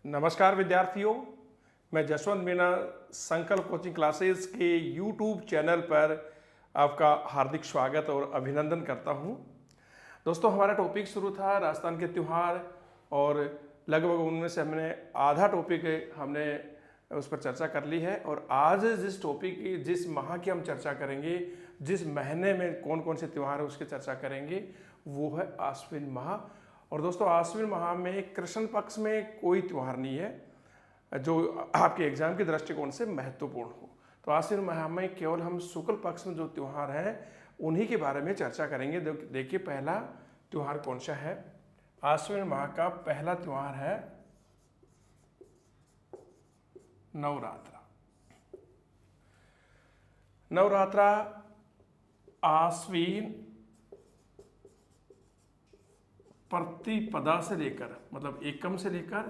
नमस्कार विद्यार्थियों, मैं जसवंत मीना संकल्प कोचिंग क्लासेस के यूट्यूब चैनल पर आपका हार्दिक स्वागत और अभिनंदन करता हूं। दोस्तों, हमारा टॉपिक शुरू था राजस्थान के त्यौहार और लगभग उनमें से हमने आधा टॉपिक हमने उस पर चर्चा कर ली है। और आज जिस माह की हम चर्चा करेंगे, जिस महीने में कौन कौन से त्यौहार है उसकी चर्चा करेंगे, वो है आश्विन माह। और दोस्तों, आश्विन माह में कृष्ण पक्ष में कोई त्यौहार नहीं है जो आपके एग्जाम के दृष्टिकोण से महत्वपूर्ण हो। तो आश्विन माह में केवल हम शुक्ल पक्ष में जो त्यौहार हैं उन्हीं के बारे में चर्चा करेंगे। देखिए, पहला त्यौहार कौन सा है। आश्विन माह का पहला त्यौहार है नवरात्रा। नवरात्रा आश्विन प्रतिपदा से लेकर, मतलब एकम से लेकर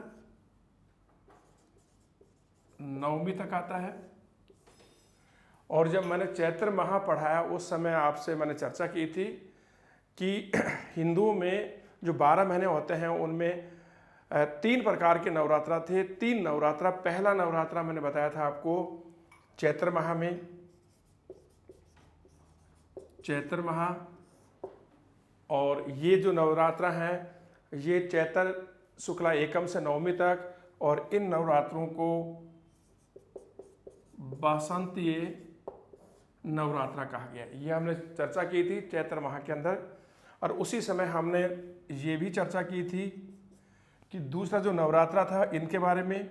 नवमी तक आता है। और जब मैंने चैत्र माह पढ़ाया उस समय आपसे मैंने चर्चा की थी कि हिंदुओं में जो 12 महीने होते हैं उनमें 3 प्रकार के नवरात्रा थे। 3 नवरात्रा। पहला नवरात्रा मैंने बताया था आपको चैत्र माह में, चैत्र माह। और ये जो नवरात्रा हैं ये चैत्र शुक्ला एकम से नवमी तक, और इन नवरात्रों को वासंतीय नवरात्रा कहा गया। ये हमने चर्चा की थी चैत्र माह के अंदर। और उसी समय हमने ये भी चर्चा की थी कि दूसरा जो नवरात्रा था इनके बारे में।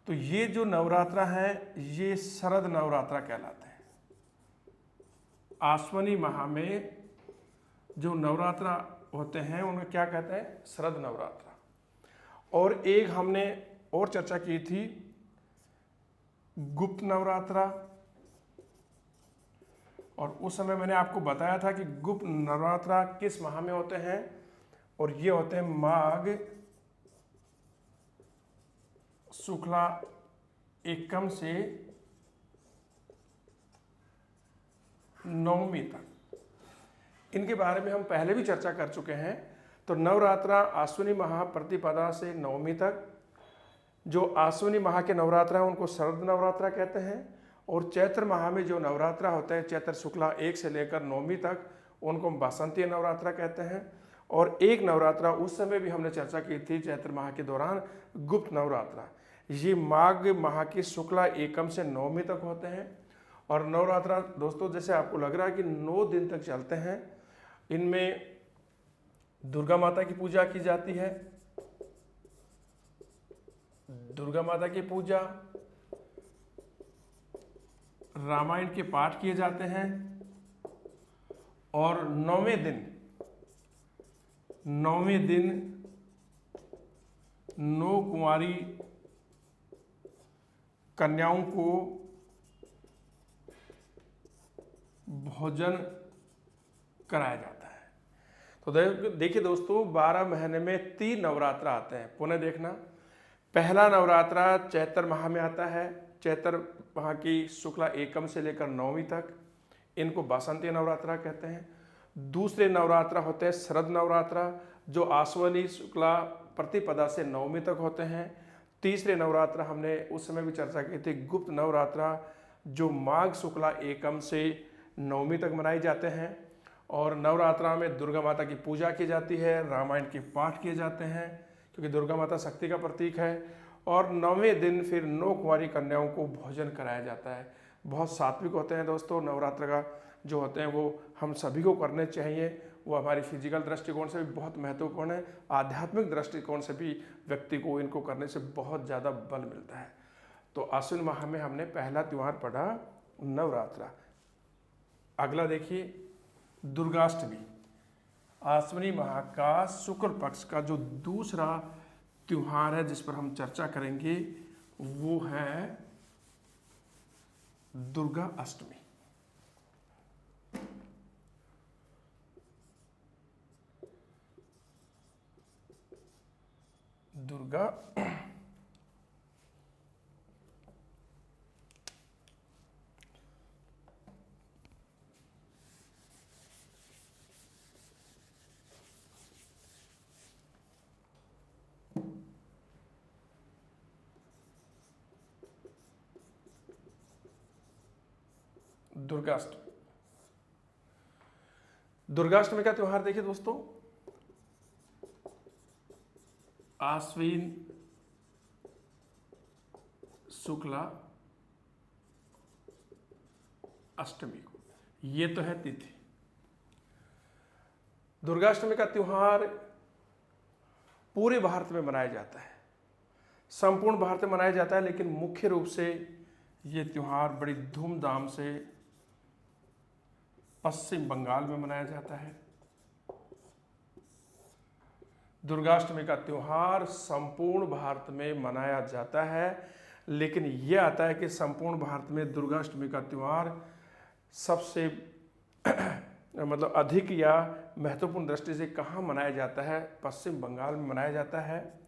तो ये जो नवरात्रा हैं ये शरद नवरात्रा कहलाते हैं। आश्विनी माह में जो नवरात्रा होते हैं उन्हें क्या कहते हैं? शरद नवरात्रा। और एक हमने और चर्चा की थी गुप्त नवरात्रा। और उस समय मैंने आपको बताया था कि गुप्त नवरात्रा किस माह में होते हैं, और ये होते हैं माघ शुक्ला एकम से नवमी तक। इनके बारे में हम पहले भी चर्चा कर चुके हैं। तो नवरात्रा आश्विनी माह प्रतिपदा से नवमी तक, जो आश्विनी माह के नवरात्रा हैं उनको शरद नवरात्रा कहते हैं। और चैत्र माह में जो नवरात्रा होते हैं चैत्र शुक्ला 1 से लेकर नवमी तक, उनको वासंतीय नवरात्रा कहते हैं। और एक नवरात्रा उस समय भी हमने चर्चा की थी चैत्र माह के दौरान, गुप्त नवरात्रा। ये माघ माह की शुक्ला एकम से नवमी तक होते हैं। और नवरात्रा दोस्तों, जैसे आपको लग रहा है कि 9 दिन तक चलते हैं, इनमें दुर्गा माता की पूजा की जाती है। दुर्गा माता की पूजा, रामायण के पाठ किए जाते हैं। और 9वें दिन 9 कुंवारी कन्याओं को भोजन कराया जाता है। तो देखिए दोस्तों, 12 महीने में 3 नवरात्रा आते हैं। पुनः देखना, पहला नवरात्रा चैत्र माह में आता है, चैत्र माह की शुक्ला एकम से लेकर नवमी तक, इनको वासंतीय नवरात्रा कहते हैं। दूसरे नवरात्रा होते हैं शरद नवरात्रा, जो आश्विनी शुक्ला प्रतिपदा से नवमी तक होते हैं। तीसरे नवरात्रा हमने उस समय भी चर्चा की थी गुप्त नवरात्रा, जो माघ शुक्ला एकम से नवमी तक मनाए जाते हैं। और नवरात्रा में दुर्गा माता की पूजा की जाती है, रामायण के पाठ किए जाते हैं, क्योंकि दुर्गा माता शक्ति का प्रतीक है। और 9वें दिन फिर 9 कुंवारी कन्याओं को भोजन कराया जाता है। बहुत सात्विक होते हैं दोस्तों। नवरात्र का जो होते हैं वो हम सभी को करने चाहिए। वो हमारी फिजिकल दृष्टिकोण से भी बहुत महत्वपूर्ण है, आध्यात्मिक दृष्टिकोण से भी व्यक्ति को इनको करने से बहुत ज़्यादा बल मिलता है। तो आश्विन माह में हमने पहला त्यौहार पढ़ा नवरात्रा। अगला देखिए, दुर्गाष्टमी। आश्विनी माह का शुक्ल पक्ष का जो दूसरा त्यौहार है जिस पर हम चर्चा करेंगे वो है दुर्गा अष्टमी। दुर्गा दुर्गाष्टमी। दुर्गाष्टमी का त्योहार देखिए दोस्तों, आश्विन शुक्ला अष्टमी को, ये तो है तिथि। दुर्गाष्टमी का त्योहार पूरे भारत में मनाया जाता है, संपूर्ण भारत में मनाया जाता है, लेकिन मुख्य रूप से ये त्योहार बड़ी धूमधाम से पश्चिम बंगाल में मनाया जाता है। दुर्गाष्टमी का त्योहार संपूर्ण भारत में मनाया जाता है, लेकिन यह आता है कि संपूर्ण भारत में दुर्गाष्टमी का त्योहार सबसे मतलब अधिक या महत्वपूर्ण दृष्टि से कहाँ मनाया जाता है? पश्चिम बंगाल में मनाया जाता है।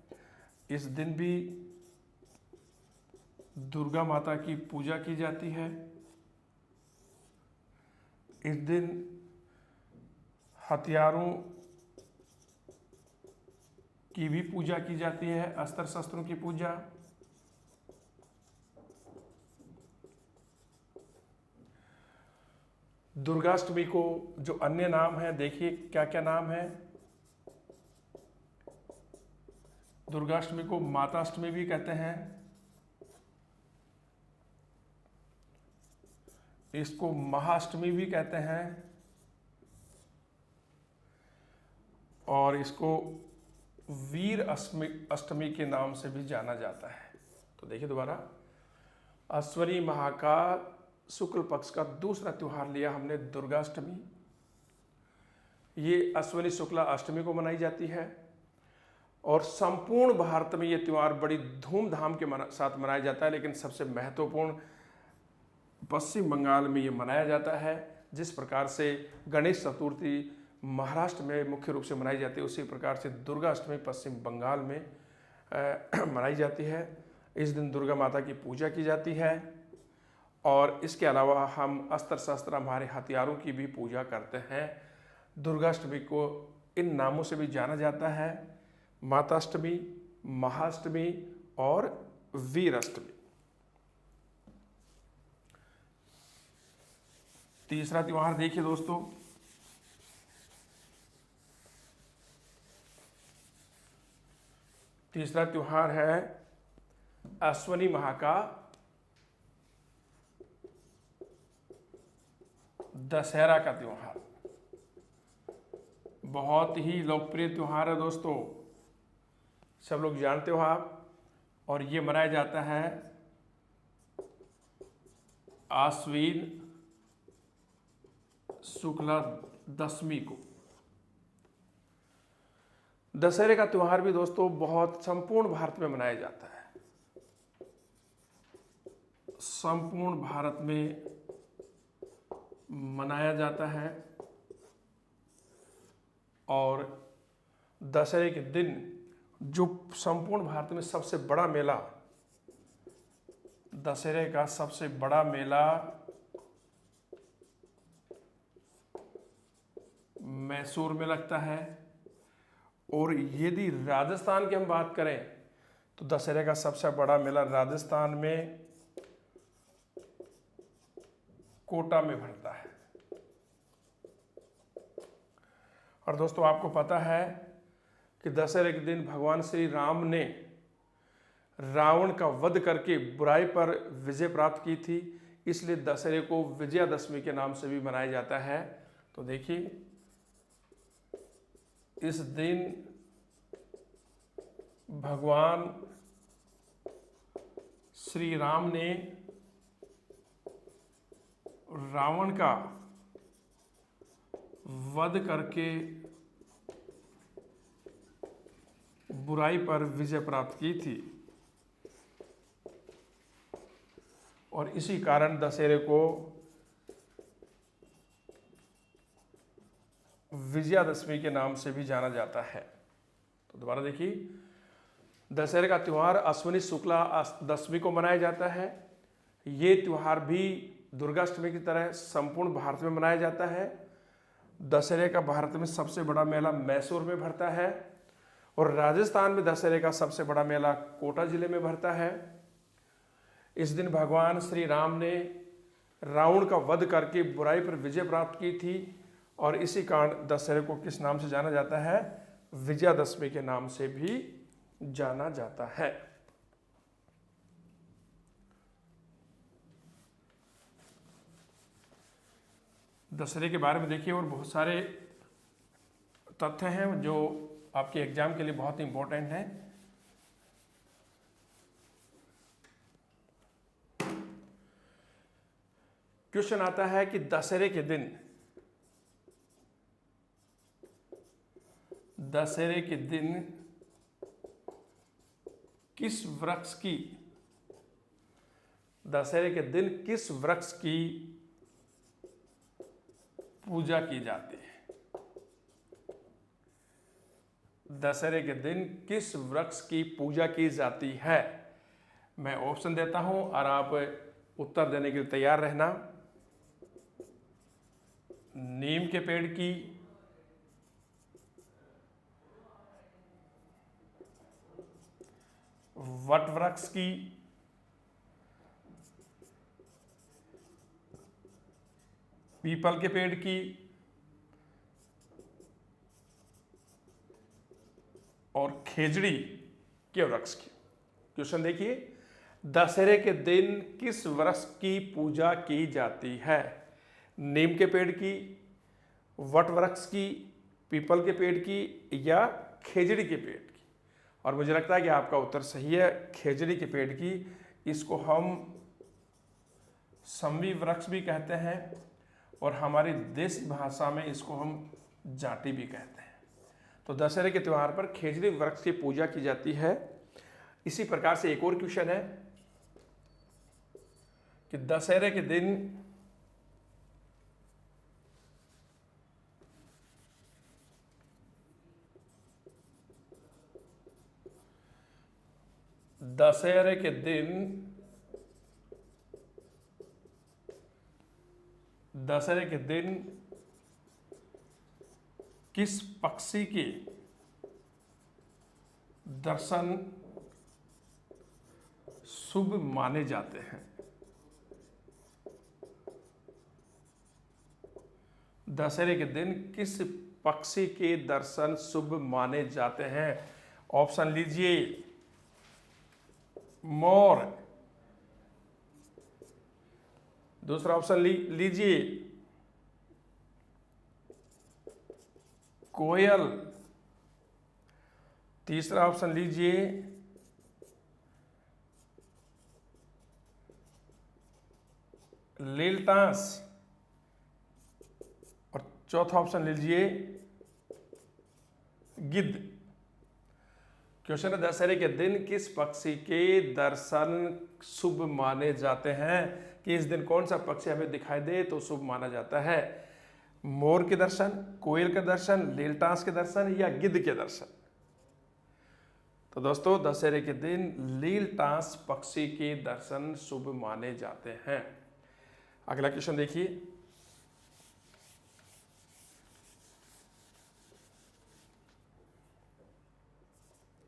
इस दिन भी दुर्गा माता की पूजा की जाती है। इस दिन हथियारों की भी पूजा की जाती है, अस्त्र शस्त्रों की पूजा। दुर्गाष्टमी को जो अन्य नाम है, देखिए क्या क्या नाम है। दुर्गाष्टमी को माताष्टमी भी कहते हैं, इसको महाअष्टमी भी कहते हैं, और इसको वीर अष्टमी के नाम से भी जाना जाता है। तो देखिए दोबारा, अश्विनी माह का शुक्ल पक्ष का दूसरा त्योहार लिया हमने दुर्गाष्टमी। ये अश्विनी शुक्ला अष्टमी को मनाई जाती है और संपूर्ण भारत में ये त्योहार बड़ी धूमधाम के साथ मनाया जाता है, लेकिन सबसे महत्वपूर्ण पश्चिम बंगाल में ये मनाया जाता है। जिस प्रकार से गणेश चतुर्थी महाराष्ट्र में मुख्य रूप से मनाई जाती है, उसी प्रकार से दुर्गाष्टमी पश्चिम बंगाल में मनाई जाती है। इस दिन दुर्गा माता की पूजा की जाती है और इसके अलावा हम अस्त्र शस्त्र, हमारे हथियारों की भी पूजा करते हैं। दुर्गाष्टमी को इन नामों से भी जाना जाता है, माताष्टमी, महाअष्टमी और वीराष्टमी। तीसरा त्योहार देखिए दोस्तों, तीसरा त्योहार है अश्विनी माह का दशहरा का त्योहार। बहुत ही लोकप्रिय त्योहार है दोस्तों, सब लोग जानते हो आप, और ये मनाया जाता है आश्विन शुक्ला दशमी को। दशहरे का त्योहार भी दोस्तों बहुत संपूर्ण भारत में मनाया जाता है। संपूर्ण भारत में मनाया जाता है और दशहरे के दिन जो संपूर्ण भारत में सबसे बड़ा मेला, दशहरे का सबसे बड़ा मेला मैसूर में लगता है। और यदि राजस्थान की हम बात करें तो दशहरे का सबसे बड़ा मेला राजस्थान में कोटा में भरता है। और दोस्तों आपको पता है कि दशहरे के दिन भगवान श्री राम ने रावण का वध करके बुराई पर विजय प्राप्त की थी, इसलिए दशहरे को विजयादशमी के नाम से भी मनाया जाता है। तो देखिए, इस दिन भगवान श्री राम ने रावण का वध करके बुराई पर विजय प्राप्त की थी, और इसी कारण दशहरे को विजयादशमी के नाम से भी जाना जाता है। तो दोबारा देखिए, दशहरे का त्यौहार अश्विनी शुक्ला दशमी को मनाया जाता है। ये त्यौहार भी दुर्गाष्टमी की तरह संपूर्ण भारत में मनाया जाता है। दशहरे का भारत में सबसे बड़ा मेला मैसूर में भरता है और राजस्थान में दशहरे का सबसे बड़ा मेला कोटा जिले में भरता है। इस दिन भगवान श्री राम ने रावण का वध करके बुराई पर विजय प्राप्त की थी। और इसी कारण दशहरे को किस नाम से जाना जाता है? विजयादशमी के नाम से भी जाना जाता है। दशहरे के बारे में देखिए और बहुत सारे तथ्य हैं जो आपके एग्जाम के लिए बहुत इंपॉर्टेंट हैं। क्वेश्चन आता है कि दशहरे के दिन किस वृक्ष की पूजा की जाती है? दशहरे के दिन किस वृक्ष की पूजा की जाती है? मैं ऑप्शन देता हूं और आप उत्तर देने के लिए तैयार रहना। नीम के पेड़ की, वट वृक्ष की, पीपल के पेड़ की और खेजड़ी के वृक्ष की। क्वेश्चन देखिए, दशहरे के दिन किस वृक्ष की पूजा की जाती है? नीम के पेड़ की, वट वृक्ष की, पीपल के पेड़ की या खेजड़ी के पेड़ की? और मुझे लगता है कि आपका उत्तर सही है, खेजड़ी के पेड़ की। इसको हम संवी वृक्ष भी कहते हैं और हमारी देसी भाषा में इसको हम जाटी भी कहते हैं। तो दशहरे के त्यौहार पर खेजड़ी वृक्ष की पूजा की जाती है। इसी प्रकार से एक और क्वेश्चन है कि दशहरे के दिन किस पक्षी के दर्शन शुभ माने जाते हैं? दशहरे के दिन किस पक्षी के दर्शन शुभ माने जाते हैं? ऑप्शन लीजिए, मोर। दूसरा ऑप्शन लीजिए, कोयल। तीसरा ऑप्शन लीजिए, लीलटास। और चौथा ऑप्शन लीजिए, गिद्ध। क्वेश्चन है, दशहरे के दिन किस पक्षी के दर्शन शुभ माने जाते हैं? कि इस दिन कौन सा पक्षी हमें दिखाई दे तो शुभ माना जाता है? मोर के दर्शन, कोयल के दर्शन, लीलटास के दर्शन या गिद्ध के दर्शन? तो दोस्तों, दशहरे के दिन लीलटास पक्षी के दर्शन शुभ माने जाते हैं। अगला क्वेश्चन देखिए,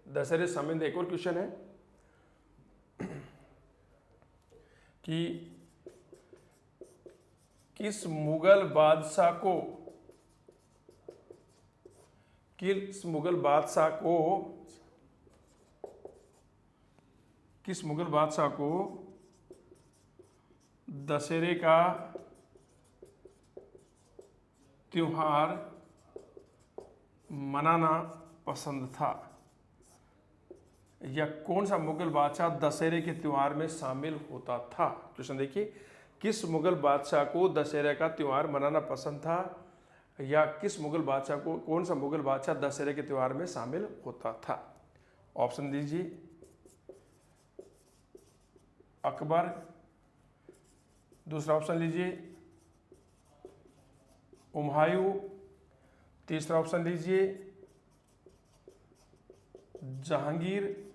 दशहरे संबंधित एक और क्वेश्चन है कि किस मुगल बादशाह को दशहरे का त्योहार मनाना पसंद था? या कौन सा मुगल बादशाह दशहरे के त्योहार में शामिल होता था? क्वेश्चन देखिए, किस मुगल बादशाह को दशहरे का त्योहार मनाना पसंद था? या किस मुगल बादशाह को, कौन सा मुगल बादशाह दशहरे के त्योहार में शामिल होता था? ऑप्शन दीजिए, अकबर। दूसरा ऑप्शन लीजिए, हुमायूं। तीसरा ऑप्शन लीजिए, जहांगीर।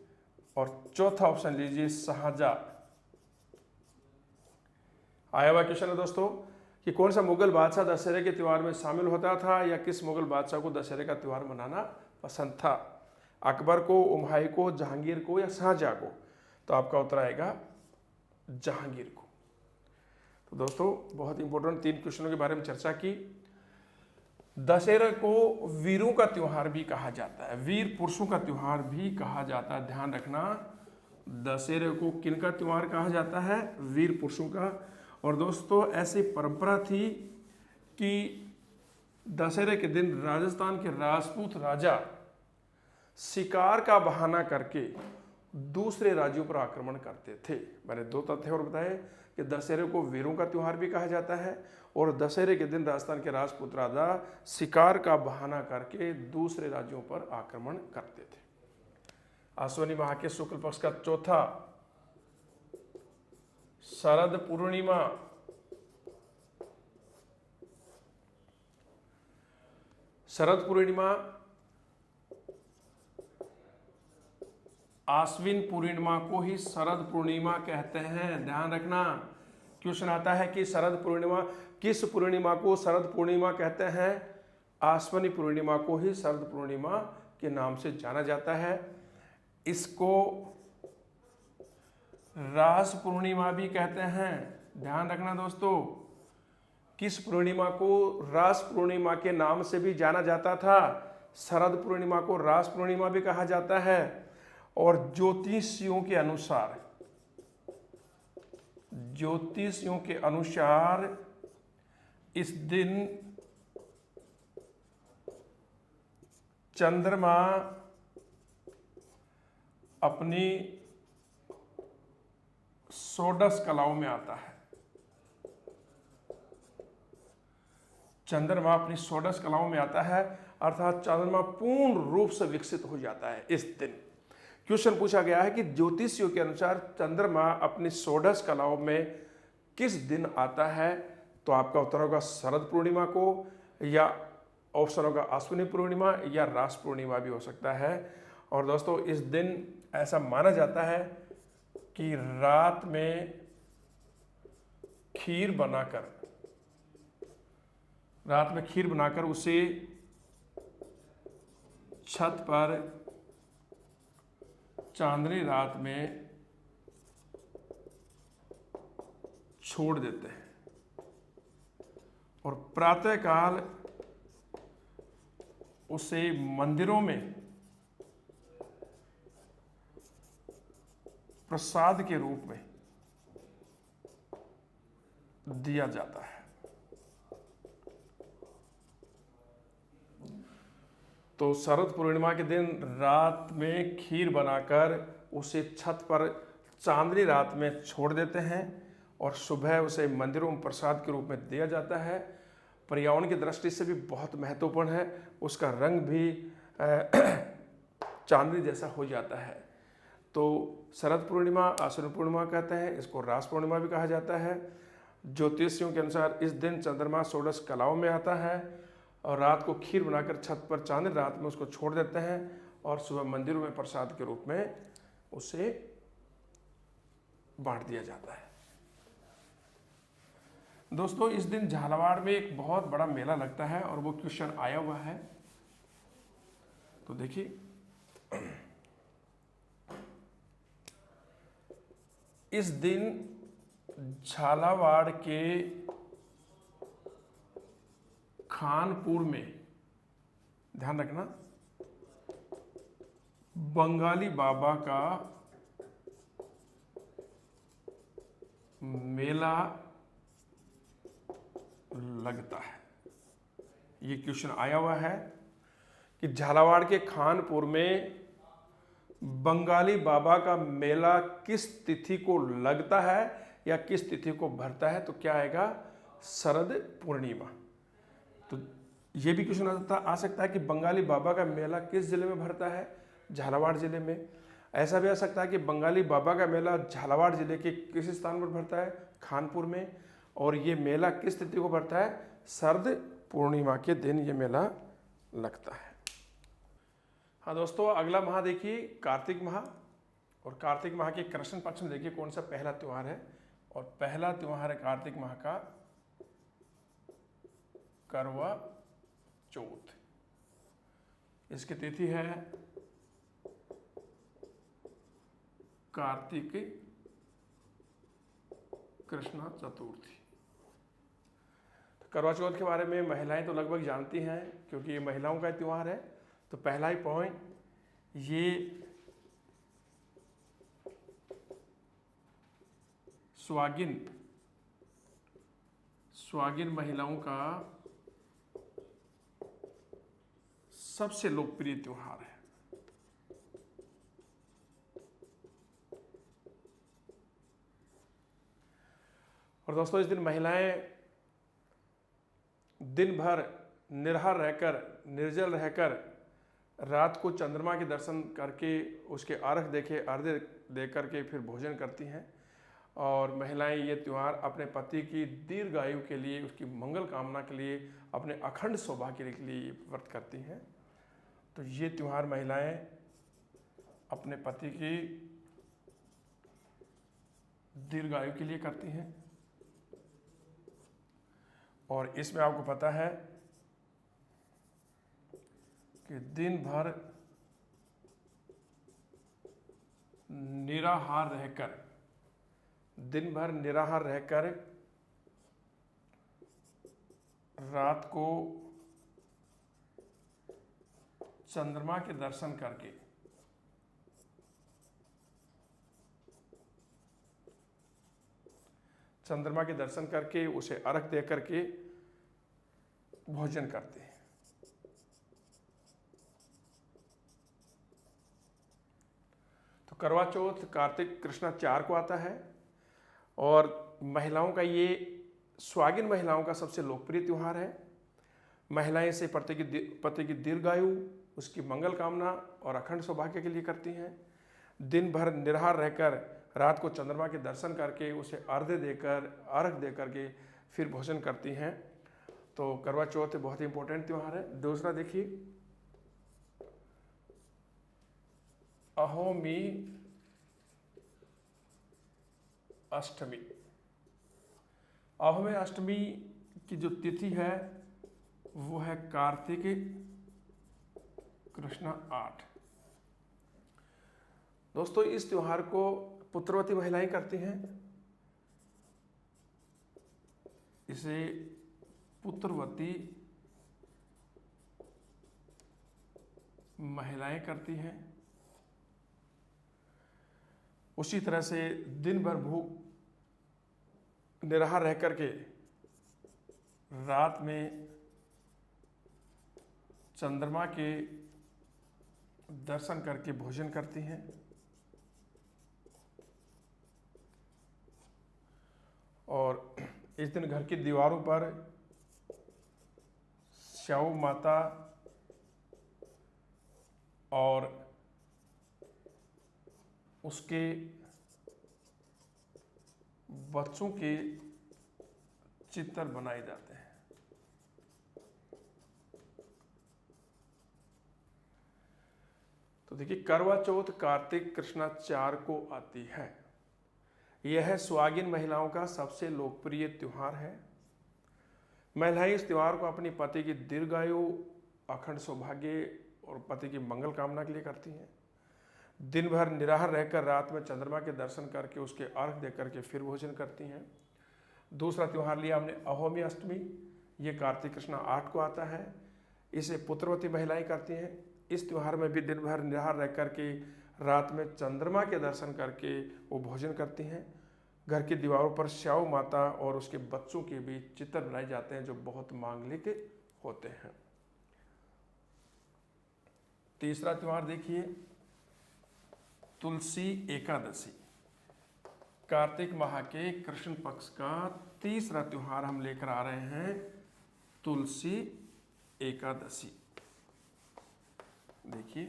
और चौथा ऑप्शन लीजिए, शाहजहां। आया हुआ क्वेश्चन है दोस्तों कि कौन सा मुगल बादशाह दशहरे के त्यौहार में शामिल होता था या किस मुगल बादशाह को दशहरे का त्यौहार मनाना पसंद था? अकबर को, हुमायूं को, जहांगीर को या शाहजहां को? तो आपका उत्तर आएगा जहांगीर को। तो दोस्तों बहुत इंपॉर्टेंट 3 क्वेश्चनों के बारे में चर्चा की। दशहरे को वीरों का त्योहार भी कहा जाता है, वीर पुरुषों का त्योहार भी कहा जाता है। ध्यान रखना, दशहरे को किनका त्योहार कहा जाता है? वीर पुरुषों का। और दोस्तों ऐसी परंपरा थी कि दशहरे के दिन राजस्थान के राजपूत राजा शिकार का बहाना करके दूसरे राज्यों पर आक्रमण करते थे। मैंने 2 तथ्य और बताए कि दशहरे को वीरों का त्योहार भी कहा जाता है और दशहरे के दिन राजस्थान के राजपूत राजा शिकार का बहाना करके दूसरे राज्यों पर आक्रमण करते थे। आश्विनी माह के शुक्ल पक्ष का चौथा शरद पूर्णिमा आश्विन पूर्णिमा को ही शरद पूर्णिमा कहते हैं। ध्यान रखना, क्वेश्चन आता है कि शरद पूर्णिमा, किस पूर्णिमा को शरद पूर्णिमा कहते हैं? आश्विनी पूर्णिमा को ही शरद पूर्णिमा के नाम से जाना जाता है। इसको रास पूर्णिमा भी कहते हैं। ध्यान रखना दोस्तों, किस पूर्णिमा को रास पूर्णिमा के नाम से भी जाना जाता था? शरद पूर्णिमा को रास पूर्णिमा भी कहा जाता है। और ज्योतिषियों के अनुसार इस दिन चंद्रमा अपनी षोडश कलाओं में आता है। चंद्रमा अपनी षोडश कलाओं में आता है, अर्थात चंद्रमा पूर्ण रूप से विकसित हो जाता है इस दिन। क्वेश्चन पूछा गया है कि ज्योतिषियों के अनुसार चंद्रमा अपनी षोडश कलाओं में किस दिन आता है? तो आपका उत्तर होगा शरद पूर्णिमा को, या ऑप्शन होगा अश्विनी पूर्णिमा, या रास पूर्णिमा भी हो सकता है। और दोस्तों इस दिन ऐसा माना जाता है कि रात में खीर बनाकर उसे छत पर चांदनी रात में छोड़ देते हैं और प्रातःकाल उसे मंदिरों में प्रसाद के रूप में दिया जाता है। तो शरद पूर्णिमा के दिन रात में खीर बनाकर उसे छत पर चांदनी रात में छोड़ देते हैं और सुबह उसे मंदिरों में प्रसाद के रूप में दिया जाता है। पर्यावरण की दृष्टि से भी बहुत महत्वपूर्ण है, उसका रंग भी चांदनी जैसा हो जाता है। तो शरद पूर्णिमा, आश्विन पूर्णिमा कहते हैं, इसको रास पूर्णिमा भी कहा जाता है। ज्योतिषियों के अनुसार इस दिन चंद्रमा षोडश कलाओं में आता है और रात को खीर बनाकर छत पर चांदनी रात में उसको छोड़ देते हैं और सुबह मंदिरों में प्रसाद के रूप में उसे बांट दिया जाता है। दोस्तों इस दिन झालावाड़ में एक बहुत बड़ा मेला लगता है और वो क्वेश्चन आया हुआ है, तो देखिए इस दिन झालावाड़ के खानपुर में, ध्यान रखना, बंगाली बाबा का मेला लगता है। ये क्वेश्चन आया हुआ है कि झालावाड़ के खानपुर में बंगाली बाबा का मेला किस तिथि को लगता है या किस तिथि को भरता है? तो क्या आएगा? शरद पूर्णिमा। तो ये भी क्वेश्चन आ सकता है कि बंगाली बाबा का मेला किस जिले में भरता है? झालावाड़ जिले में। ऐसा भी आ सकता है कि बंगाली बाबा का मेला झालावाड़ जिले के किस स्थान पर भरता है? खानपुर में। और ये मेला किस तिथि को भरता है? शरद पूर्णिमा के दिन ये मेला लगता है। हाँ दोस्तों, अगला माह देखिए कार्तिक माह, और कार्तिक माह के कृष्ण पक्ष में देखिए कौन सा पहला त्यौहार है। और पहला त्यौहार है कार्तिक माह का करवा चौथ। इसकी तिथि है कार्तिक कृष्ण चतुर्थी। करवा चौथ के बारे में महिलाएं तो लगभग जानती हैं क्योंकि ये महिलाओं का त्यौहार है। तो पहला ही पॉइंट, ये स्वागिन महिलाओं का सबसे लोकप्रिय त्योहार है। और दोस्तों, इस दिन महिलाएं दिन भर निराहार रहकर, निर्जल रहकर, रात को चंद्रमा के दर्शन करके उसके अर्घ्य दे करके फिर भोजन करती हैं। और महिलाएं ये त्यौहार अपने पति की दीर्घायु के लिए, उसकी मंगल कामना के लिए, अपने अखंड सौभाग्य के लिए व्रत करती हैं। तो ये त्यौहार महिलाएं अपने पति की दीर्घायु के लिए करती हैं। और इसमें आपको पता है कि दिन भर निराहार रहकर रात को चंद्रमा के दर्शन करके उसे अर्घ दे करके भोजन करते हैं। तो करवा चौथ कार्तिक कृष्णा 4 को आता है और महिलाओं का ये स्वागिन महिलाओं का सबसे लोकप्रिय त्यौहार है। महिलाएं इसे पति की दीर्घायु, उसकी मंगल कामना और अखंड सौभाग्य के लिए करती हैं। दिन भर निराहार रहकर रात को चंद्रमा के दर्शन करके उसे अर्घ दे करके फिर भोजन करती हैं। तो करवा चौथ बहुत ही इंपॉर्टेंट त्यौहार है। दूसरा देखिए, अहोमी अष्टमी। अहोमी अष्टमी की जो तिथि है वो है कार्तिक कृष्णा 8। दोस्तों, इस त्योहार को पुत्रवती महिलाएं करती हैं। इसे पुत्रवती महिलाएं करती हैं। उसी तरह से दिन भर निराहार रह करके रात में चंद्रमा के दर्शन करके भोजन करती हैं। और इस दिन घर की दीवारों पर श्याऊ माता और उसके बच्चों के चित्र बनाए जाते हैं। तो देखिए, करवा चौथ कार्तिक कृष्णा 4 को आती है। यह स्वागिन महिलाओं का सबसे लोकप्रिय त्यौहार है। महिलाएं इस त्यौहार को अपनी पति की दीर्घायु, अखंड सौभाग्य और पति की मंगल कामना के लिए करती हैं। दिन भर निराहार रहकर रात में चंद्रमा के दर्शन करके उसके अर्घ दे करके फिर भोजन करती हैं। दूसरा त्यौहार लिया हमने अहोमी अष्टमी। ये कार्तिक कृष्णा 8 को आता है। इसे पुत्रवती महिलाएं करती हैं। इस त्यौहार में भी दिन भर निराहार रह करके रात में चंद्रमा के दर्शन करके वो भोजन करती हैं। घर की दीवारों पर श्याऊ माता और उसके बच्चों के बीच चित्र बनाए जाते हैं जो बहुत मांगलिक होते हैं। तीसरा त्यौहार देखिए, तुलसी एकादशी। कार्तिक माह के कृष्ण पक्ष का तीसरा त्यौहार हम लेकर आ रहे हैं, तुलसी एकादशी। देखिए,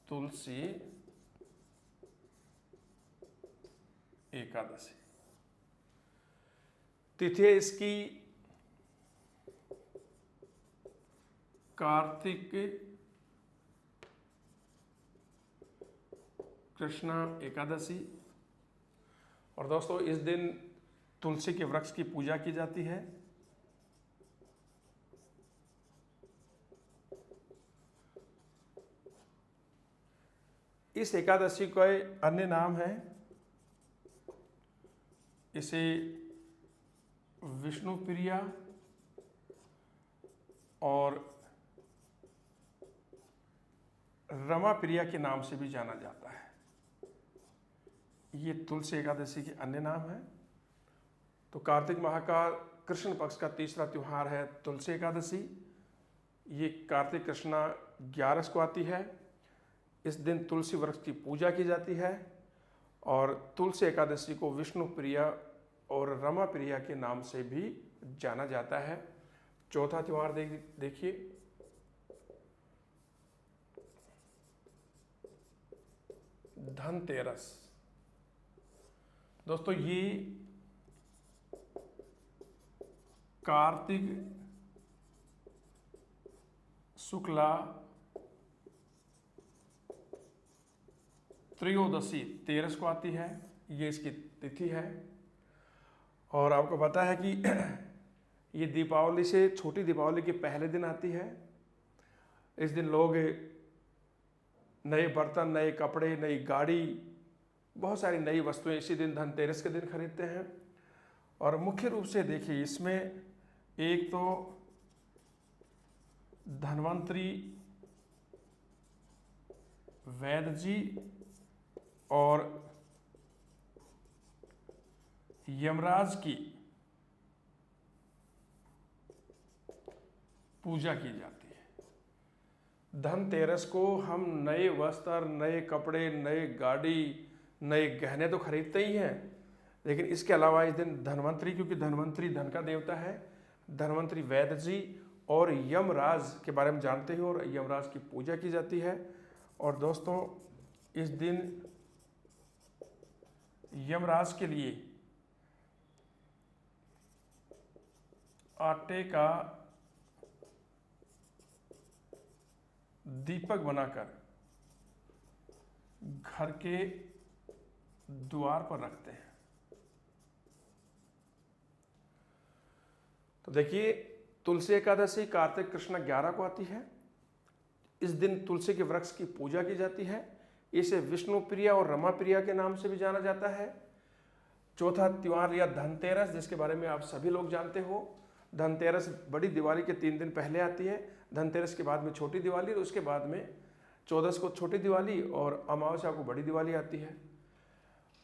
तुलसी एकादशी तिथि है इसकी कार्तिक कृष्णा एकादशी। और दोस्तों, इस दिन तुलसी के वृक्ष की पूजा की जाती है। इस एकादशी का अन्य नाम है इसे विष्णु प्रिया और रमा प्रिया के नाम से भी जाना जाता है। ये तुलसी एकादशी के अन्य नाम हैं। तो कार्तिक माह का कृष्ण पक्ष का तीसरा त्यौहार है तुलसी एकादशी। ये कार्तिक कृष्णा 11 को आती है। इस दिन तुलसी वृक्ष की पूजा की जाती है और तुलसी एकादशी को विष्णु प्रिया और रमा प्रिया के नाम से भी जाना जाता है। चौथा त्यौहार देखिए, धनतेरस। दोस्तों ये कार्तिक शुक्ला त्रयोदशी 13 को आती है। ये इसकी तिथि है। और आपको पता है कि ये दीपावली से, छोटी दीपावली के पहले दिन आती है। इस दिन लोग नए बर्तन, नए कपड़े, नई गाड़ी, बहुत सारी नई वस्तुएं इसी दिन धनतेरस के दिन खरीदते हैं। और मुख्य रूप से देखिए, इसमें एक तो धन्वंतरी वैद्य जी और यमराज की पूजा की जाती है। धनतेरस को हम नए वस्त्र, नए कपड़े, नए गाड़ी, नए गहने तो खरीदते ही हैं, लेकिन इसके अलावा इस दिन धन्वंतरी, क्योंकि धन्वंतरी धन का देवता है, धन्वंतरी वैद्य जी और यमराज के बारे में जानते हो और यमराज की पूजा की जाती है। और दोस्तों इस दिन यमराज के लिए आटे का दीपक बनाकर घर के द्वार पर रखते हैं। तो देखिए, तुलसी एकादशी कार्तिक कृष्ण 11 को आती है। इस दिन तुलसी के वृक्ष की पूजा की जाती है। इसे विष्णु प्रिया और रमा प्रिया के नाम से भी जाना जाता है। चौथा त्योहार या धनतेरस, जिसके बारे में आप सभी लोग जानते हो। धनतेरस बड़ी दिवाली के 3 दिन पहले आती है। धनतेरस के बाद में छोटी दिवाली और उसके बाद में 14 को छोटी दिवाली और अमावस्या को बड़ी दिवाली आती है।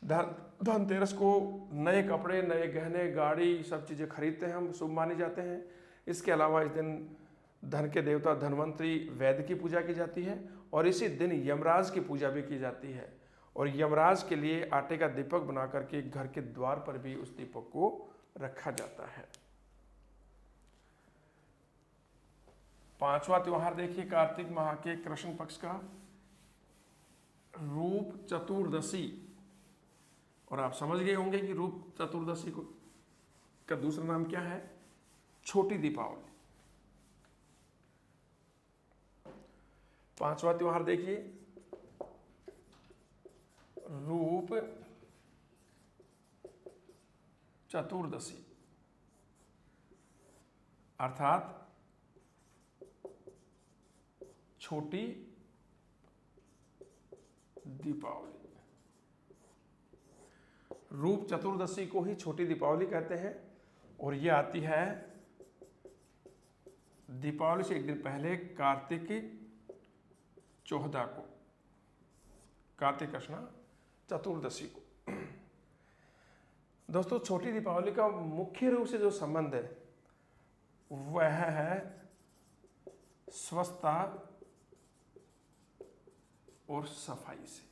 धनतेरस को नए कपड़े, नए गहने, गाड़ी, सब चीज़ें खरीदते हैं हम, शुभ माने जाते हैं। इसके अलावा इस दिन धन के देवता धन्वंतरी वैद्य की पूजा की जाती है और इसी दिन यमराज की पूजा भी की जाती है। और यमराज के लिए आटे का दीपक बना करके घर के द्वार पर भी उस दीपक को रखा जाता है। पांचवा त्योहार देखिए, कार्तिक माह के कृष्ण पक्ष का रूप चतुर्दशी। और आप समझ गए होंगे कि रूप चतुर्दशी को का दूसरा नाम क्या है? छोटी दीपावली। पांचवा त्योहार देखिए, रूप चतुर्दशी अर्थात छोटी दीपावली। रूप चतुर्दशी को ही छोटी दीपावली कहते हैं और ये आती है दीपावली से एक दिन पहले, कार्तिक 14 को, कार्तिक कृष्ण चतुर्दशी को। दोस्तों छोटी दीपावली का मुख्य रूप से जो संबंध है वह है स्वच्छता और सफाई से।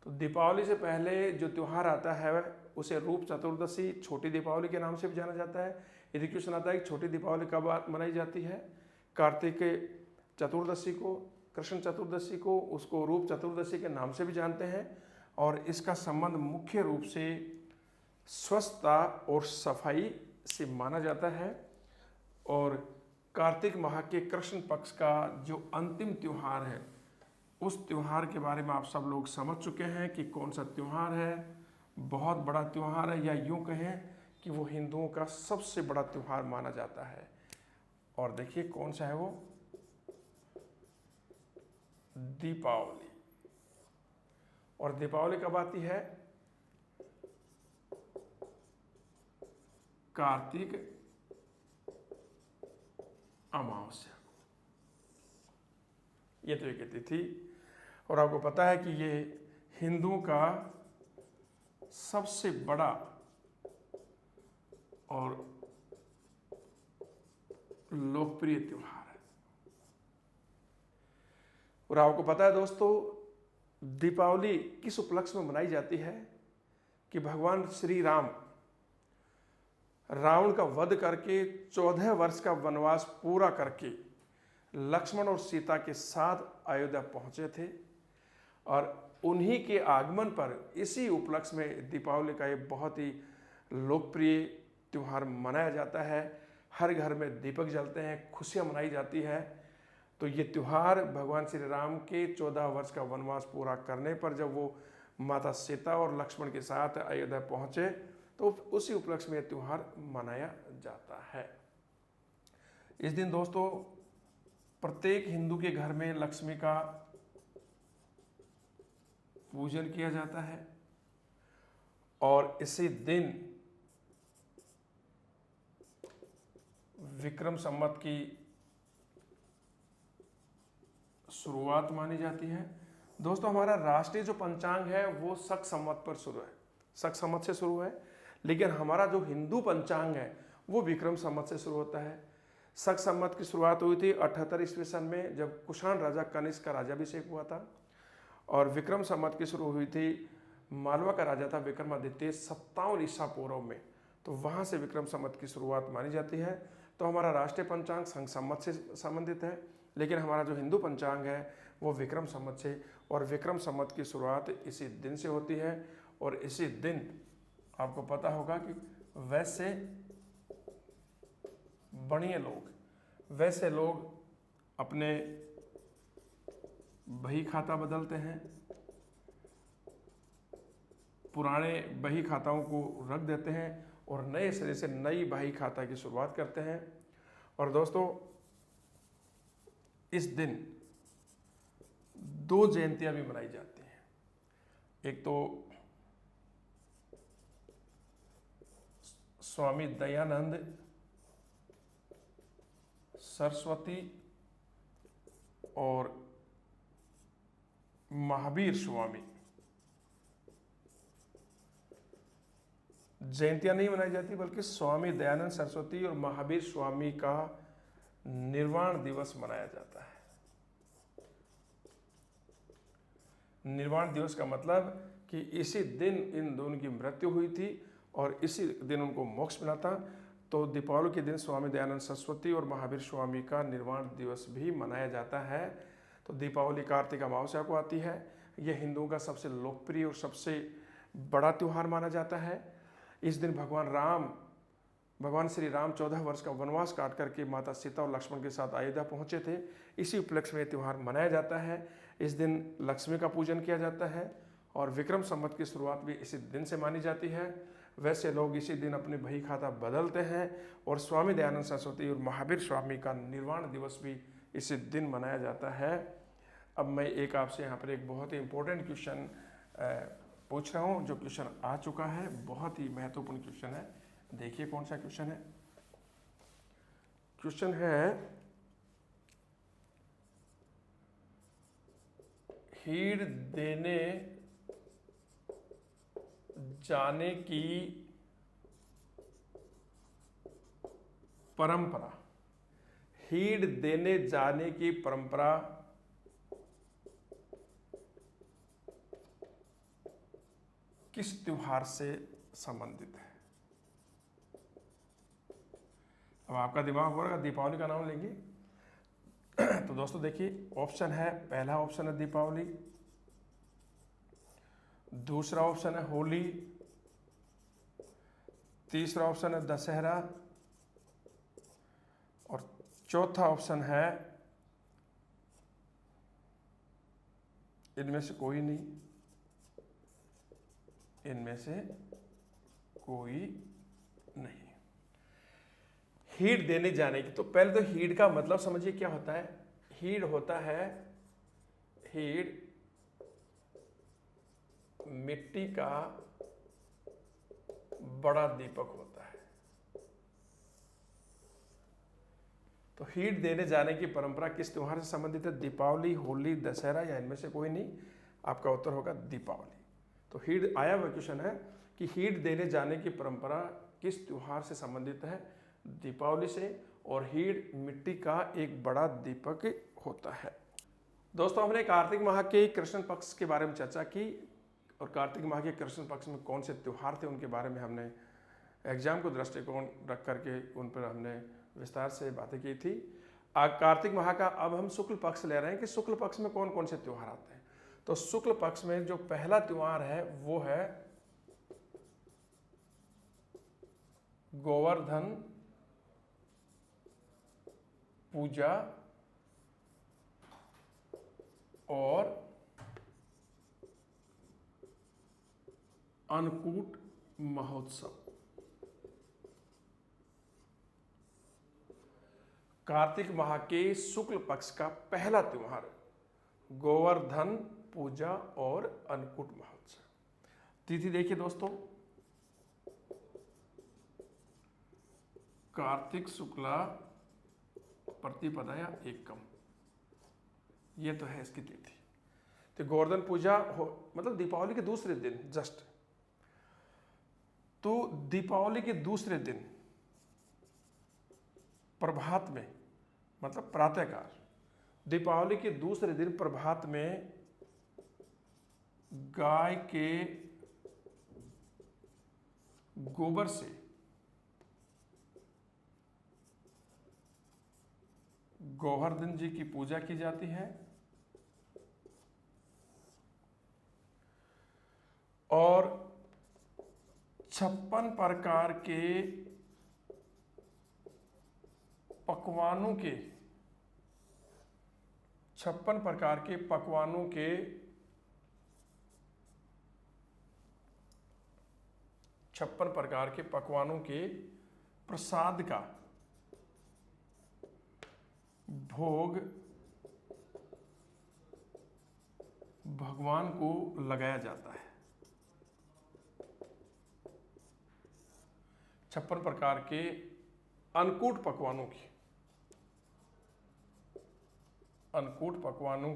तो दीपावली से पहले जो त्यौहार आता है उसे रूप चतुर्दशी, छोटी दीपावली के नाम से भी जाना जाता है। यदि क्वेश्चन आता है कि छोटी दीपावली कब मनाई जाती है? कार्तिक चतुर्दशी को, कृष्ण चतुर्दशी को, उसको रूप चतुर्दशी के नाम से भी जानते हैं। और इसका संबंध मुख्य रूप से स्वच्छता और सफाई से माना जाता है। और कार्तिक माह के कृष्ण पक्ष का जो अंतिम त्यौहार है, उस त्यौहार के बारे में आप सब लोग समझ चुके हैं कि कौन सा त्यौहार है। बहुत बड़ा त्यौहार है, या यूँ कहें कि वो हिंदुओं का सबसे बड़ा त्यौहार माना जाता है। और देखिए कौन सा है वो? दीपावली। और दीपावली कब आती है? कार्तिक अमावस्या, ये तो एक तिथि। और आपको पता है कि ये हिंदुओं का सबसे बड़ा और लोकप्रिय त्योहार है। और आपको पता है दोस्तों, दीपावली किस उपलक्ष्य में मनाई जाती है कि भगवान श्री राम रावण का वध करके 14 वर्ष का वनवास पूरा करके लक्ष्मण और सीता के साथ अयोध्या पहुंचे थे। और उन्हीं के आगमन पर इसी उपलक्ष्य में दीपावली का एक बहुत ही लोकप्रिय त्यौहार मनाया जाता है। हर घर में दीपक जलते हैं, खुशियां मनाई जाती है। तो ये त्यौहार भगवान श्री राम के 14 वर्ष का वनवास पूरा करने पर जब वो माता सीता और लक्ष्मण के साथ अयोध्या पहुंचे तो उसी उपलक्ष्य में यह त्यौहार मनाया जाता है। इस दिन दोस्तों प्रत्येक हिंदू के घर में लक्ष्मी का पूजन किया जाता है और इसी दिन विक्रम संवत की शुरुआत मानी जाती है। दोस्तों हमारा राष्ट्रीय जो पंचांग है वो शक संवत पर शुरू है, शक संवत से शुरू है, लेकिन हमारा जो हिंदू पंचांग है वो विक्रम संवत से शुरू होता है। शक संवत की शुरुआत हुई थी 78 ईस्वी सन में जब कुषाण राजा कनिष्क का राज्याभिषेक हुआ था। और विक्रम संवत की शुरू हुई थी, मालवा का राजा था विक्रमादित्य 57 ईसा पूर्व में, तो वहाँ से विक्रम संवत की शुरुआत मानी जाती है। तो हमारा राष्ट्रीय पंचांग संघ संवत से संबंधित है, लेकिन हमारा जो हिंदू पंचांग है वो विक्रम संवत से, और विक्रम संवत की शुरुआत इसी दिन से होती है। और इसी दिन आपको पता होगा कि वैसे लोग अपने बही खाता बदलते हैं, पुराने बही खाताओं को रख देते हैं और नए सिरे से नई बही खाता की शुरुआत करते हैं। और दोस्तों इस दिन 2 जयंतियां भी मनाई जाती हैं। एक तो स्वामी दयानंद सरस्वती और महावीर स्वामी जयंतियां नहीं मनाई जाती, बल्कि स्वामी दयानंद सरस्वती और महावीर स्वामी का निर्वाण दिवस मनाया जाता है। निर्वाण दिवस का मतलब कि इसी दिन इन दोनों की मृत्यु हुई थी और इसी दिन उनको मोक्ष मिला था। तो दीपावली के दिन स्वामी दयानंद सरस्वती और महावीर स्वामी का निर्वाण दिवस भी मनाया जाता है। तो दीपावली कार्तिक अमावस्या को आती है। यह हिंदुओं का सबसे लोकप्रिय और सबसे बड़ा त्यौहार माना जाता है। इस दिन भगवान श्री राम 14 वर्ष का वनवास काट करके माता सीता और लक्ष्मण के साथ अयोध्या पहुंचे थे। इसी उपलक्ष्य में त्यौहार मनाया जाता है। इस दिन लक्ष्मी का पूजन किया जाता है और विक्रम संवत की शुरुआत भी इसी दिन से मानी जाती है। वैसे लोग इसी दिन अपने बही खाता बदलते हैं और स्वामी दयानंद सरस्वती और महावीर स्वामी का निर्वाण दिवस भी इसी दिन मनाया जाता है। अब मैं एक आपसे यहाँ पर एक बहुत ही इम्पोर्टेंट क्वेश्चन पूछ रहा हूँ, जो क्वेश्चन आ चुका है, बहुत ही महत्वपूर्ण क्वेश्चन है। देखिए कौन सा क्वेश्चन है। क्वेश्चन है, हीड़ देने जाने की परंपरा, हीड़ देने जाने की परंपरा किस त्योहार से संबंधित है। अब आपका दिमाग हो रहा है दीपावली का नाम लेंगे तो दोस्तों देखिए ऑप्शन है, पहला ऑप्शन है दीपावली, दूसरा ऑप्शन है होली, तीसरा ऑप्शन है दशहरा और चौथा ऑप्शन है इनमें से कोई नहीं, इनमें से कोई नहीं। हीड़ देने जाने की, तो पहले तो हीड़ का मतलब समझिए क्या होता है। हीड़ होता है, हीड़ मिट्टी का बड़ा दीपक होता है। तो हीट देने जाने की परंपरा किस त्यौहार से संबंधित है? दीपावली, होली, दशहरा या इनमें से कोई नहीं? आपका उत्तर होगा दीपावली। तो हीट आया हुआ क्वेश्चन है कि हीट देने जाने की परंपरा किस त्यौहार से संबंधित है? दीपावली से। और हीट मिट्टी का एक बड़ा दीपक होता है। दोस्तों, हमने कार्तिक माह के कृष्ण पक्ष के बारे में चर्चा की और कार्तिक माह के कृष्ण पक्ष में कौन से त्यौहार थे उनके बारे में हमने एग्जाम को दृष्टिकोण रख करके उन पर हमने विस्तार से बातें की थी। कार्तिक माह का अब हम शुक्ल पक्ष ले रहे हैं कि शुक्ल पक्ष में कौन कौन से त्यौहार आते हैं। तो शुक्ल पक्ष में जो पहला त्यौहार है वो है गोवर्धन पूजा और अन्नकूट महोत्सव। कार्तिक माह के शुक्ल पक्ष का पहला त्यौहार गोवर्धन पूजा और अन्नकूट महोत्सव। तिथि देखिए दोस्तों, कार्तिक शुक्ला प्रतिपदा या एकम, ये तो है इसकी तिथि। तो गोवर्धन पूजा हो मतलब दीपावली के दूसरे दिन जस्ट। तो दीपावली के दूसरे दिन प्रभात में मतलब प्रातःकाल, दीपावली के दूसरे दिन प्रभात में गाय के गोबर से गोवर्धन जी की पूजा की जाती है और 56 प्रकार के पकवानों के 56 प्रकार के पकवानों के 56 प्रकार के पकवानों के प्रसाद का भोग भगवान को लगाया जाता है। 56 प्रकार के अन्नकूट पकवानों की, अन्नकूट पकवानों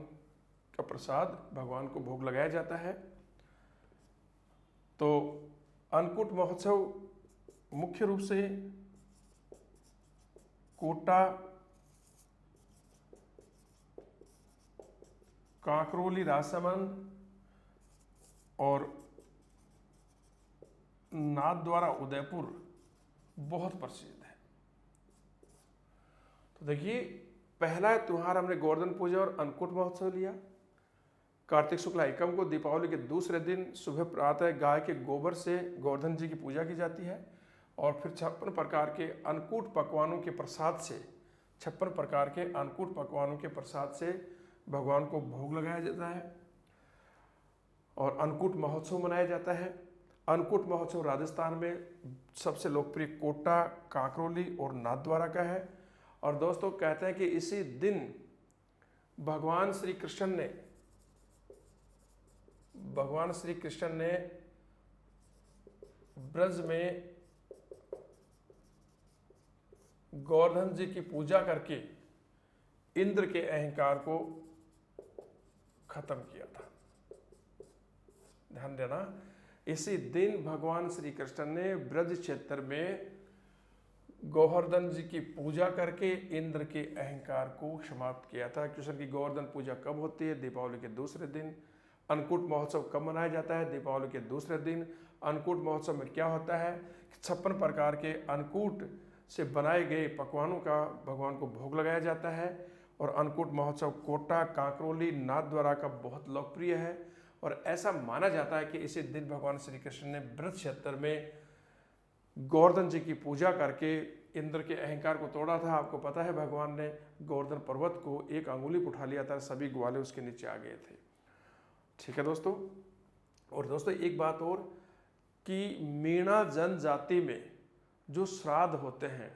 का प्रसाद भगवान को भोग लगाया जाता है। तो अन्नकूट महोत्सव मुख्य रूप से कोटा, कांकरोली, राजसमंद और नाथद्वारा उदयपुर बहुत प्रसिद्ध है। तो देखिए, पहला त्योहार हमने गोवर्धन पूजा और अन्नकूट महोत्सव लिया। कार्तिक शुक्ला एकम को दीपावली के दूसरे दिन सुबह प्रातः गाय के गोबर से गोवर्धन जी की पूजा की जाती है और फिर 56 प्रकार के अन्नकूट पकवानों के प्रसाद से 56 प्रकार के अन्नकूट पकवानों के प्रसाद से भगवान को भोग लगाया जाता है और अन्नकूट महोत्सव मनाया जाता है। अन्नकूट महोत्सव राजस्थान में सबसे लोकप्रिय कोटा, कांकरोली और नाथद्वारा का है। और दोस्तों, कहते हैं कि इसी दिन भगवान श्री कृष्ण ने ब्रज में गोवर्धन जी की पूजा करके इंद्र के अहंकार को खत्म किया था। ध्यान देना, इसी दिन भगवान श्री कृष्ण ने ब्रज क्षेत्र में गोवर्धन जी की पूजा करके इंद्र के अहंकार को समाप्त किया था। कृष्ण की गोवर्धन पूजा कब होती है? दीपावली के दूसरे दिन। अन्नकूट महोत्सव कब मनाया जाता है? दीपावली के दूसरे दिन। अन्नकूट महोत्सव में क्या होता है? 56 प्रकार के अन्नकूट से बनाए गए पकवानों का भगवान को भोग लगाया जाता है और अन्नकूट महोत्सव कोटा, कांकरोली, नाथद्वारा का बहुत लोकप्रिय है और ऐसा माना जाता है कि इसी दिन भगवान श्री कृष्ण ने ब्रज क्षेत्र में गोवर्धन जी की पूजा करके इंद्र के अहंकार को तोड़ा था। आपको पता है, भगवान ने गोवर्धन पर्वत को एक अंगुली पर उठा लिया था, सभी ग्वाले उसके नीचे आ गए थे। ठीक है दोस्तों। और दोस्तों, एक बात और कि मीणा जनजाति में जो श्राद्ध होते हैं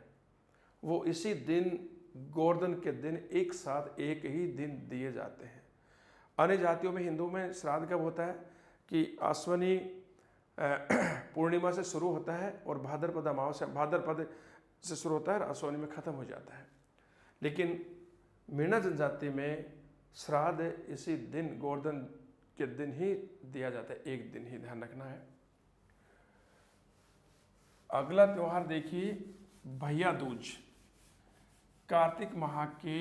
वो इसी दिन गोवर्धन के दिन एक साथ एक ही दिन दिए जाते हैं। अन्य जातियों में, हिंदू में श्राद्ध कब होता है कि आश्विनी पूर्णिमा से शुरू होता है और भाद्रपद अमावस्या, भाद्रपद से शुरू होता है और आश्विनी में खत्म हो जाता है। लेकिन मीणा जनजाति में श्राद्ध इसी दिन गोवर्धन के दिन ही दिया जाता है, एक दिन ही, ध्यान रखना है। अगला त्योहार देखिए भैया दूज। कार्तिक माह के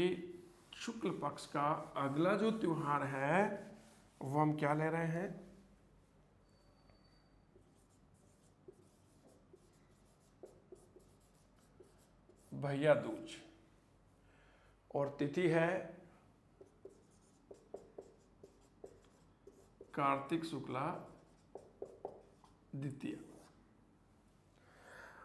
शुक्ल पक्ष का अगला जो त्योहार है वो हम क्या ले रहे हैं, भैया दूज, और तिथि है कार्तिक शुक्ला द्वितीया।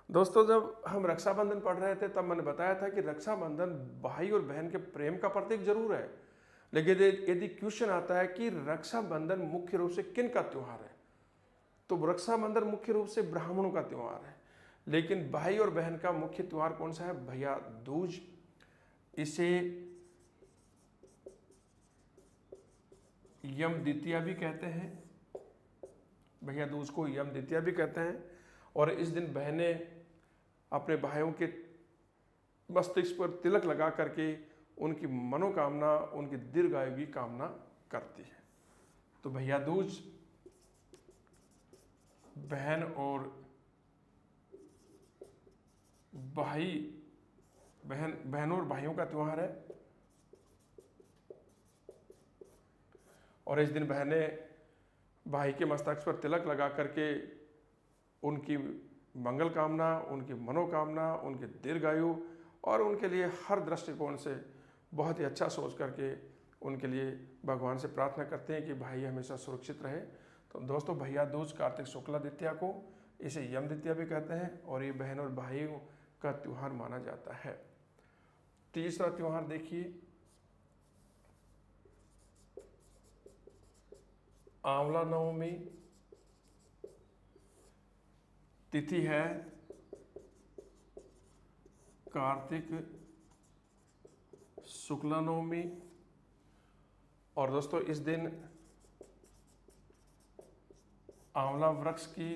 दोस्तों जब हम रक्षाबंधन पढ़ रहे थे तब मैंने बताया था कि रक्षाबंधन भाई और बहन के प्रेम का प्रतीक जरूर है, लेकिन यदि क्वेश्चन आता है कि रक्षाबंधन मुख्य रूप से किन का त्योहार है, तो रक्षाबंधन मुख्य रूप से ब्राह्मणों का त्योहार है। लेकिन भाई और बहन का मुख्य त्योहार कौन सा है, भैया दूज। इसे यम द्वितीया भी कहते हैं, भैया दूज को यम द्वितीया भी कहते हैं। और इस दिन बहनें अपने भाइयों के मस्तिष्क पर तिलक लगा करके उनकी मनोकामना, उनकी दीर्घायु की कामना करती है। तो भैया दूज बहन और भाई, बहनों और भाइयों का त्योहार है। और इस दिन बहनें भाई के मस्तक पर तिलक लगा करके उनकी मंगल कामना, उनकी मनोकामना, उनकी दीर्घायु और उनके लिए हर दृष्टिकोण से बहुत ही अच्छा सोच करके उनके लिए भगवान से प्रार्थना करते हैं कि भाई हमेशा सुरक्षित रहे। तो दोस्तों भैया दूज कार्तिक शुक्ला द्वितीया को इसे यम द्वितीया भी कहते हैं और ये बहन और भाइयों का त्योहार माना जाता है। तीसरा त्योहार देखिए आंवला नवमी। तिथि है कार्तिक शुक्ला नवमी। और दोस्तों इस दिन आंवला वृक्ष की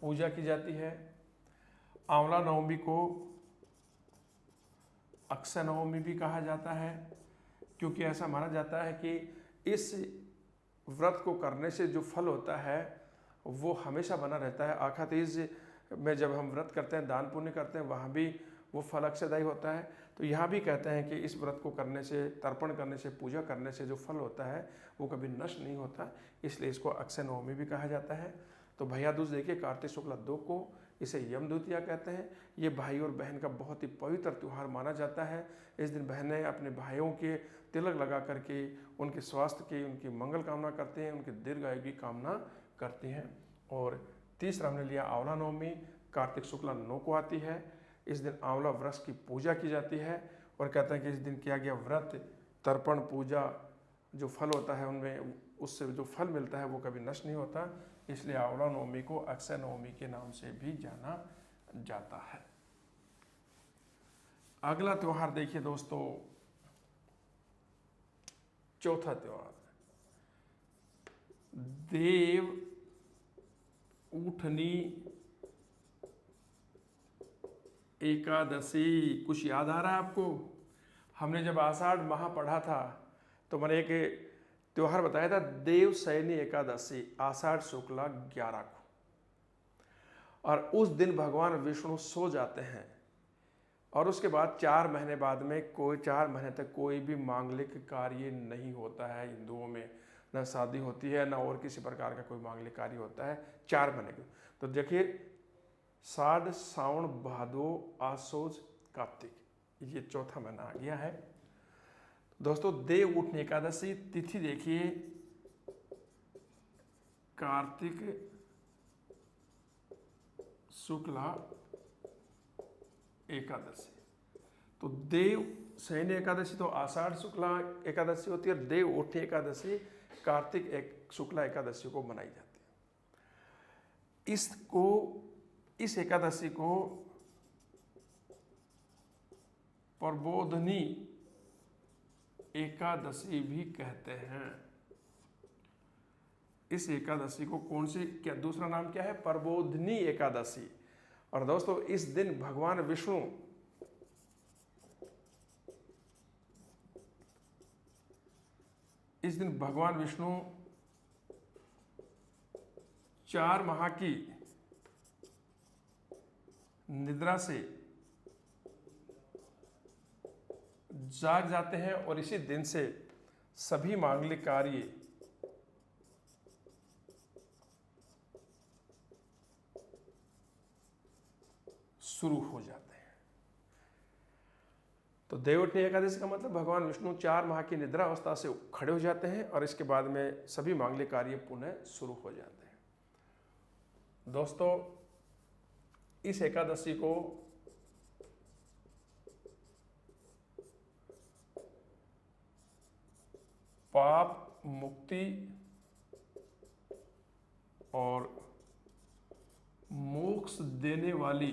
पूजा की जाती है। आंवला नवमी को अक्षय नवमी भी कहा जाता है, क्योंकि ऐसा माना जाता है कि इस व्रत को करने से जो फल होता है वो हमेशा बना रहता है। आखा तीज में जब हम व्रत करते हैं, दान पुण्य करते हैं, वहाँ भी वो फल अक्षयदायी होता है। तो यहाँ भी कहते हैं कि इस व्रत को करने से, तर्पण करने से, पूजा करने से जो फल होता है वो कभी नष्ट नहीं होता, इसलिए इसको अक्षय नवमी भी कहा जाता है। तो भैया दूज देखिए कार्तिक शुक्ला 2 को इसे यम द्वितीया कहते हैं। ये भाई और बहन का बहुत ही पवित्र त्यौहार माना जाता है। इस दिन बहनें अपने भाइयों के तिलक लगा करके उनके स्वास्थ्य की, उनकी मंगल कामना करते हैं, उनकी दीर्घायु की कामना करती हैं। और तीसरा हमने लिया आंवला नवमी, कार्तिक शुक्ला 9 को आती है। इस दिन आंवला वृक्ष की पूजा की जाती है और कहते हैं कि इस दिन किया गया व्रत, तर्पण, पूजा जो फल होता है उनमें, उससे जो फल मिलता है वो कभी नष्ट नहीं होता, इसलिए आंवला नवमी को अक्षय नवमी के नाम से भी जाना जाता है। अगला त्योहार देखिए दोस्तों, चौथा त्योहार देव उठनी एकादशी। कुछ याद आ रहा है आपको? हमने जब आषाढ़ माह पढ़ा था तो मैंने एक त्योहार बताया था, देव सैनी एकादशी, आषाढ़ शुक्ला 11 को। और उस दिन भगवान विष्णु सो जाते हैं और उसके बाद 4 महीने बाद में 4 महीने तक कोई भी मांगलिक कार्य नहीं होता है हिंदुओं में, न शादी होती है न और किसी प्रकार का कोई मांगलिक कार्य होता है 4 महीने के। तो देखिए साढ़, सावन, भादो, आसोज, कार्तिक, ये चौथा महीना आ गया है। दोस्तों देव उठनी एकादशी, तिथि देखिए कार्तिक शुक्ला एकादशी। तो देव शयनी एकादशी तो आषाढ़ शुक्ला एकादशी होती है, और देव उठनी एकादशी कार्तिक शुक्ला एकादशी को मनाई जाती है। इस एकादशी को प्रबोधनी एकादशी भी कहते हैं। इस एकादशी को कौन सी, क्या दूसरा नाम क्या है? प्रबोधनी एकादशी। और दोस्तों इस दिन भगवान विष्णु इस दिन भगवान विष्णु 4 माह की निद्रा से जाग जाते हैं और इसी दिन से सभी मांगलिक कार्य शुरू हो जाते हैं। तो देवउठनी एकादशी का मतलब भगवान विष्णु 4 माह की निद्रा अवस्था से खड़े हो जाते हैं और इसके बाद में सभी मांगलिक कार्य पुनः शुरू हो जाते हैं। दोस्तों, इस एकादशी को पाप मुक्ति और मोक्ष देने वाली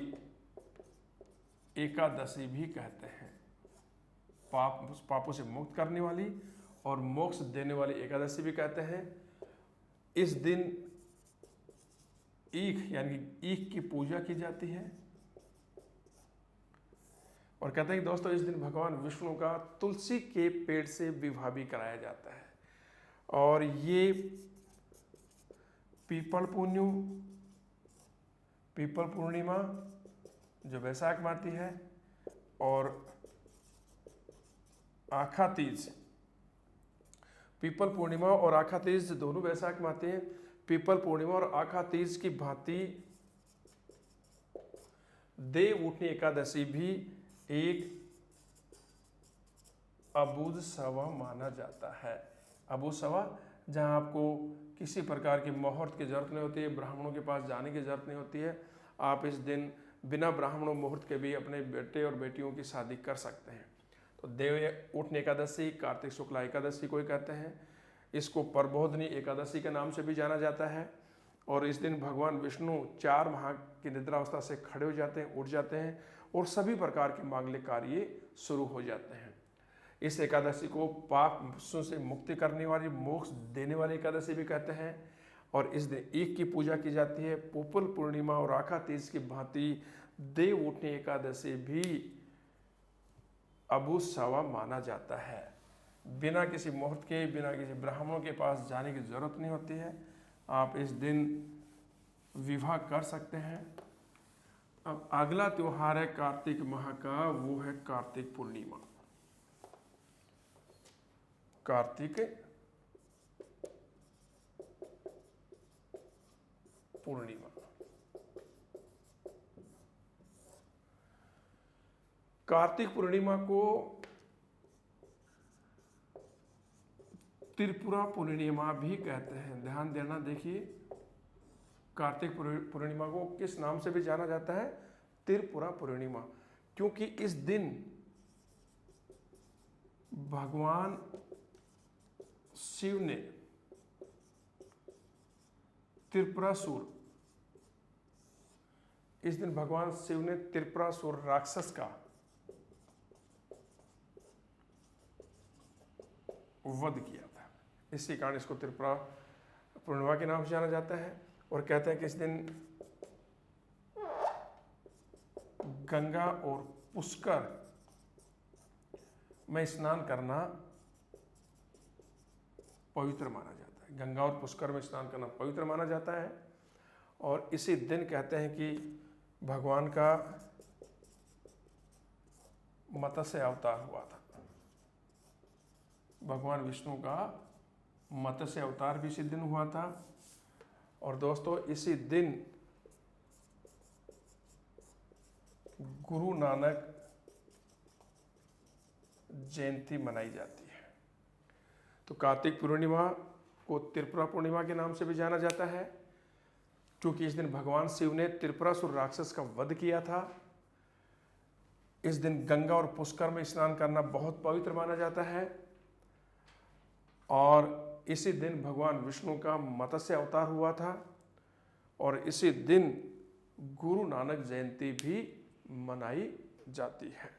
एकादशी भी कहते हैं। पापों से मुक्त करने वाली और मोक्ष देने वाली एकादशी भी कहते हैं। इस दिन ईख यानी ईख की पूजा की जाती है और कहते हैं कि दोस्तों इस दिन भगवान विष्णु का तुलसी के पेड़ से विवाह भी कराया जाता है। और ये पीपल पूर्णिमा जो वैशाख में आती है और आखा तीज, पीपल पूर्णिमा और आखा तीज दोनों वैशाख में आते हैं। पीपल पूर्णिमा और आखा तीज की भांति देवउठनी एकादशी भी एक अबूझ सवा माना जाता है। अबूझ सवा जहां आपको किसी प्रकार की मुहूर्त की जरूरत नहीं होती है, ब्राह्मणों के पास जाने की जरूरत नहीं होती है। आप इस दिन बिना ब्राह्मणों मुहूर्त के भी अपने बेटे और बेटियों की शादी कर सकते हैं। तो देवउठनी एकादशी, कार्तिक शुक्ला एकादशी को ही कहते हैं। इसको प्रबोधनी एकादशी के नाम से भी जाना जाता है। और इस दिन भगवान विष्णु 4 माह की निद्रावस्था से खड़े हो जाते हैं, उठ जाते हैं और सभी प्रकार के मांगलिक कार्य शुरू हो जाते हैं। इस एकादशी को पाप से मुक्ति करने वाली, मोक्ष देने वाली एकादशी भी कहते हैं। और इस दिन ईख की पूजा की जाती है। पीपल पूर्णिमा और आखा तीज की भांति देवउठनी एकादशी भी अबूझ सवा माना जाता है। बिना किसी मुहूर्त के, बिना किसी ब्राह्मणों के पास जाने की जरूरत नहीं होती है। आप इस दिन विवाह कर सकते हैं। अब अगला त्योहार है कार्तिक माह का, वो है कार्तिक पूर्णिमा। कार्तिक पूर्णिमा, कार्तिक पूर्णिमा को त्रिपुरा पूर्णिमा भी कहते हैं। ध्यान देना, देखिए कार्तिक पूर्णिमा को किस नाम से भी जाना जाता है? त्रिपुरा पूर्णिमा, क्योंकि इस दिन भगवान शिव ने त्रिपुरासुर, इस दिन भगवान शिव ने त्रिपुरासुर राक्षस का वध किया था। इसी कारण इसको त्रिपुरा पूर्णिमा के नाम से जाना जाता है। और कहते हैं कि इस दिन गंगा और पुष्कर में स्नान करना पवित्र माना जाता है। गंगा और पुष्कर में स्नान करना पवित्र माना जाता है। और इसी दिन कहते हैं कि भगवान का मत्स्य अवतार हुआ था। भगवान विष्णु का मत्स्य अवतार भी इसी दिन हुआ था। और दोस्तों, इसी दिन गुरु नानक जयंती मनाई जाती है। तो कार्तिक पूर्णिमा को त्रिपुरा पूर्णिमा के नाम से भी जाना जाता है, क्योंकि इस दिन भगवान शिव ने त्रिपुरासुर राक्षस का वध किया था। इस दिन गंगा और पुष्कर में स्नान करना बहुत पवित्र माना जाता है। और इसी दिन भगवान विष्णु का मत्स्य अवतार हुआ था। और इसी दिन गुरु नानक जयंती भी मनाई जाती है।